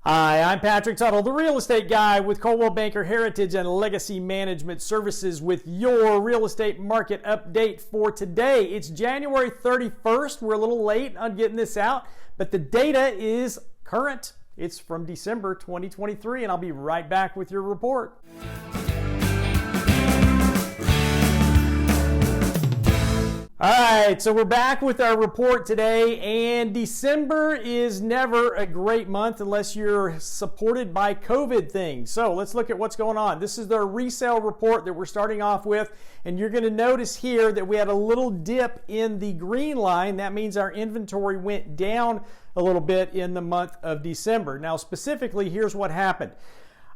Hi, I'm Patrick Tuttle, the real estate guy with Coldwell Banker Heritage and Legacy Management Services with your real estate market update for today. It's January 31st. We're a little late on getting this out, but the data is current. It's from December 2023, and I'll be right back with your report. All right, so we're back with our report today, and December is never a great month unless you're supported by COVID things. So let's look at what's going on. This is the resale report that we're starting off with, and you're going to notice here that we had a little dip in the green line. That means our inventory went down a little bit in the month of December. Now, specifically, here's what happened.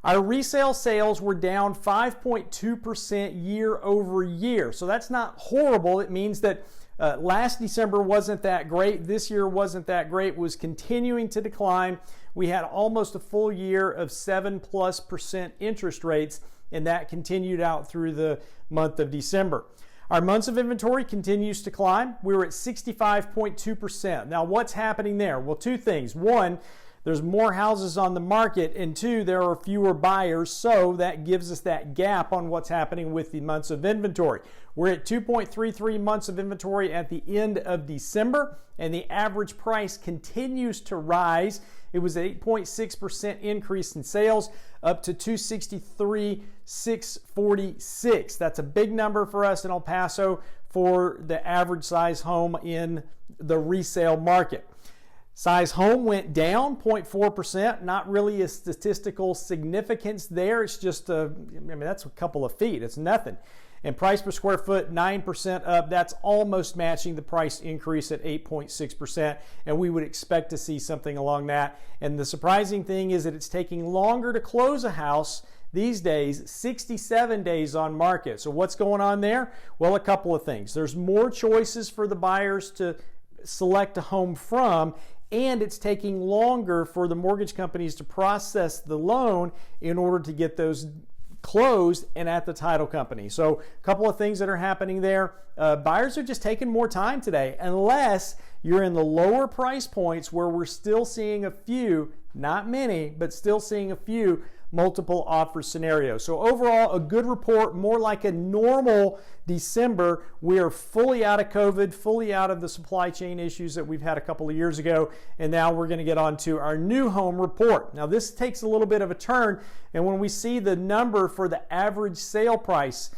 Our resale sales were down 5.2% year over year. So that's not horrible. It means that last December wasn't that great. This year wasn't that great. It was continuing to decline. We had almost a full year of 7+% interest rates, and that continued out through the month of December. Our months of inventory continues to climb. We were at 65.2%. Now, what's happening there? Well, two things. One, there's more houses on the market, and two, there are fewer buyers, so that gives us that gap on what's happening with the months of inventory. We're at 2.33 months of inventory at the end of December, and the average price continues to rise. It was an 8.6% increase in sales, up to $263,646. That's a big number for us in El Paso for the average size home in the resale market. Size home went down 0.4%, not really a statistical significance there. It's just, that's a couple of feet. It's nothing. And price per square foot, 9% up. That's almost matching the price increase at 8.6%. And we would expect to see something along that. And the surprising thing is that it's taking longer to close a house these days, 67 days on market. So what's going on there? Well, a couple of things. There's more choices for the buyers to select a home from, and it's taking longer for the mortgage companies to process the loan in order to get those closed and at the title company. So a couple of things that are happening there. Buyers are just taking more time today, unless you're in the lower price points where we're still seeing a few, not many, but still seeing a few multiple offer scenarios. So overall, a good report, more like a normal December. We are fully out of COVID, fully out of the supply chain issues that we've had a couple of years ago, and now we're going to get on to our new home report. Now this takes a little bit of a turn, and when we see the number for the average sale price,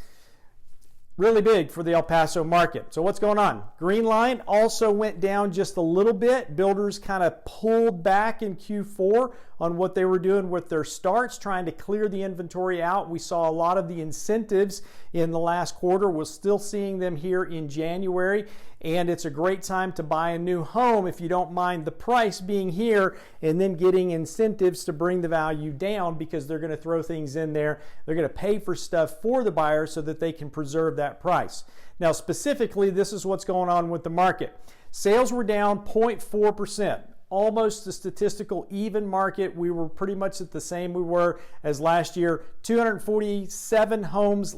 really big for the El Paso market. So what's going on? Green line also went down just a little bit. Builders kind of pulled back in Q4 on what they were doing with their starts, trying to clear the inventory out. We saw a lot of the incentives in the last quarter. We're still seeing them here in January, and it's a great time to buy a new home if you don't mind the price being here and then getting incentives to bring the value down, because they're going to throw things in there. They're going to pay for stuff for the buyer so that they can preserve that price. Now, specifically, this is what's going on with the market. Sales were down 0.4%. Almost a statistical even market. We were pretty much at the same we were as last year. 247 homes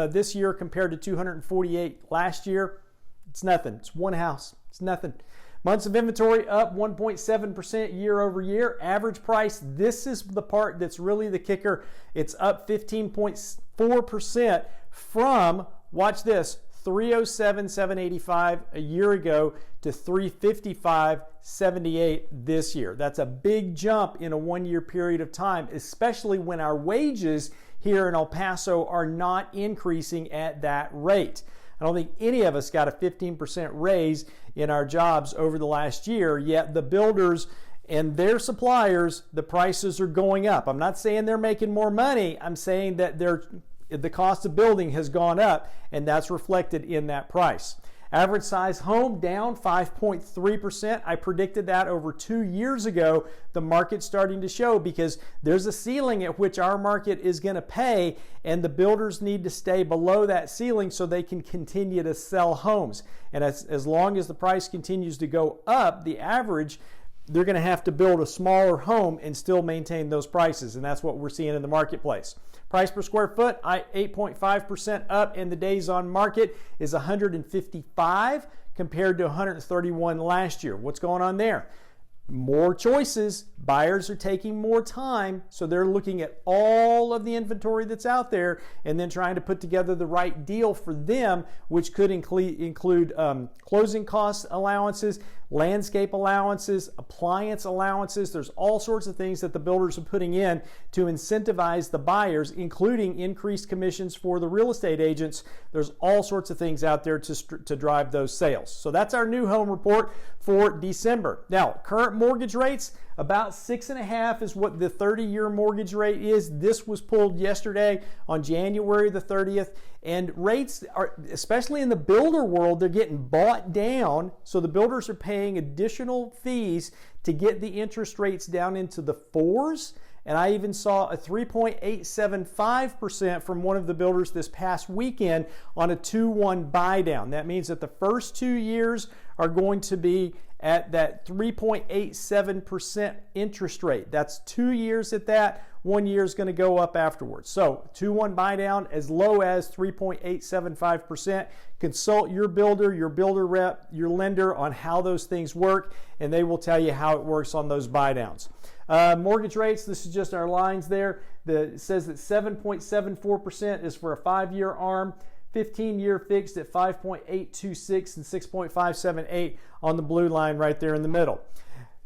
this year compared to 248 last year. It's nothing. It's one house. It's nothing. Months of inventory up 1.7% year over year. Average price, this is the part that's really the kicker. It's up 15.4% from, watch this, 307,785 a year ago to 355,788 this year. That's a big jump in a 1 year period of time, especially when our wages here in El Paso are not increasing at that rate. I don't think any of us got a 15% raise in our jobs over the last year, yet the builders and their suppliers, the prices are going up. I'm not saying they're making more money. I'm saying that the cost of building has gone up, and that's reflected in that price. Average size home down 5.3%. I predicted that over 2 years ago. The market's starting to show, because there's a ceiling at which our market is going to pay, and the builders need to stay below that ceiling so they can continue to sell homes. And as long as the price continues to go up, the average, they're going to have to build a smaller home and still maintain those prices, and that's what we're seeing in the marketplace. Price per square foot, 8.5% up, and the days on market is 155 compared to 131 last year. What's going on there? More choices. Buyers are taking more time, so they're looking at all of the inventory that's out there and then trying to put together the right deal for them, which could include closing cost allowances, landscape allowances, appliance allowances. There's all sorts of things that the builders are putting in to incentivize the buyers, including increased commissions for the real estate agents. There's all sorts of things out there to drive those sales. So that's our new home report for December. Now, current mortgage rates, about 6.5 is what the 30-year mortgage rate is. This was pulled yesterday on January the 30th. And rates are, especially in the builder world, they're getting bought down. So the builders are paying additional fees to get the interest rates down into the 4s. And I even saw a 3.875% from one of the builders this past weekend on a 2-1 buy down. That means that the first 2 years are going to be at that 3.87% interest rate. That's 2 years at that. 1 year is going to go up afterwards. So 2-1 buy down as low as 3.875%. Consult your builder rep, your lender on how those things work, and they will tell you how it works on those buy downs. Mortgage rates, this is just our lines there. It says that 7.74% is for a 5-year ARM, 15-year fixed at 5.826 and 6.578 on the blue line right there in the middle.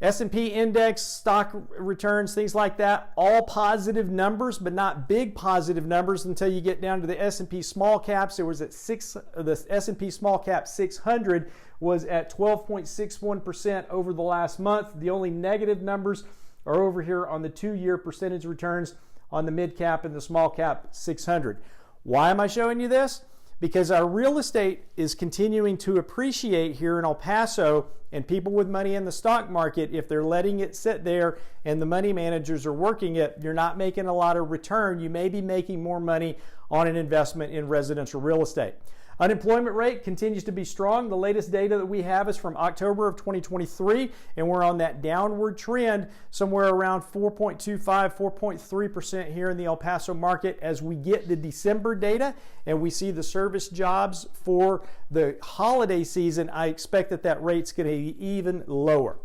S&P index, stock returns, things like that, all positive numbers, but not big positive numbers until you get down to the S&P small caps. It was at the S&P small cap 600 was at 12.61% over the last month. The only negative numbers are over here on the 2-year percentage returns on the mid cap and the small cap 600. Why am I showing you this? Because our real estate is continuing to appreciate here in El Paso, and people with money in the stock market, if they're letting it sit there and the money managers are working it, you're not making a lot of return. You may be making more money on an investment in residential real estate. Unemployment rate continues to be strong. The latest data that we have is from October of 2023, and we're on that downward trend somewhere around 4.25, 4.3% here in the El Paso market. As we get the December data and we see the service jobs for the holiday season, I expect that rate's going to be even lower.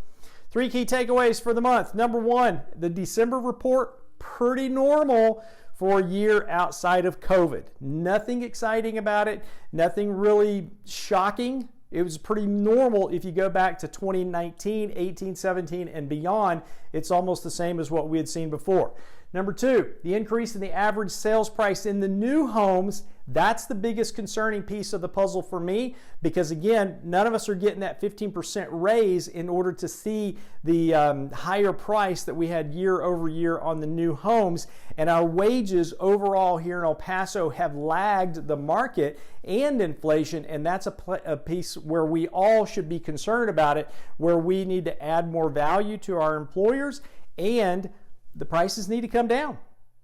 3 key takeaways for the month. Number 1, the December report, pretty normal for a year outside of COVID. Nothing exciting about it, nothing really shocking. It was pretty normal if you go back to 2019, 18, 17, and beyond. It's almost the same as what we had seen before. Number 2, the increase in the average sales price in the new homes. That's the biggest concerning piece of the puzzle for me, because again, none of us are getting that 15% raise in order to see the higher price that we had year over year on the new homes. And our wages overall here in El Paso have lagged the market and inflation, and that's a piece where we all should be concerned about it, where we need to add more value to our employers, and the prices need to come down.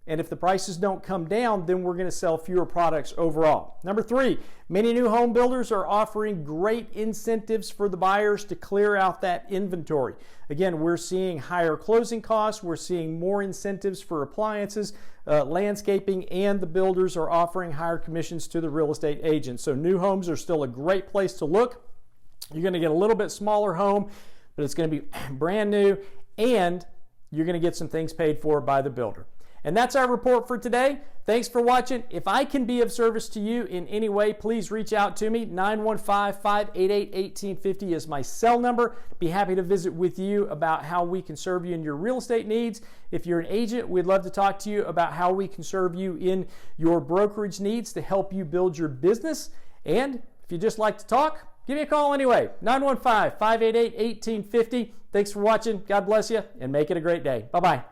And if the prices don't come down, then we're going to sell fewer products overall. Number 3, many new home builders are offering great incentives for the buyers to clear out that inventory. Again, we're seeing higher closing costs. We're seeing more incentives for appliances, landscaping, and the builders are offering higher commissions to the real estate agents. So new homes are still a great place to look. You're going to get a little bit smaller home, but it's going to be brand new, and you're going to get some things paid for by the builder. And that's our report for today. Thanks for watching. If I can be of service to you in any way, please reach out to me. 915-588-1850 is my cell number. Be happy to visit with you about how we can serve you in your real estate needs. If you're an agent, we'd love to talk to you about how we can serve you in your brokerage needs to help you build your business. And if you just like to talk, give me a call anyway. 915-588-1850. Thanks for watching. God bless you, and make it a great day. Bye-bye.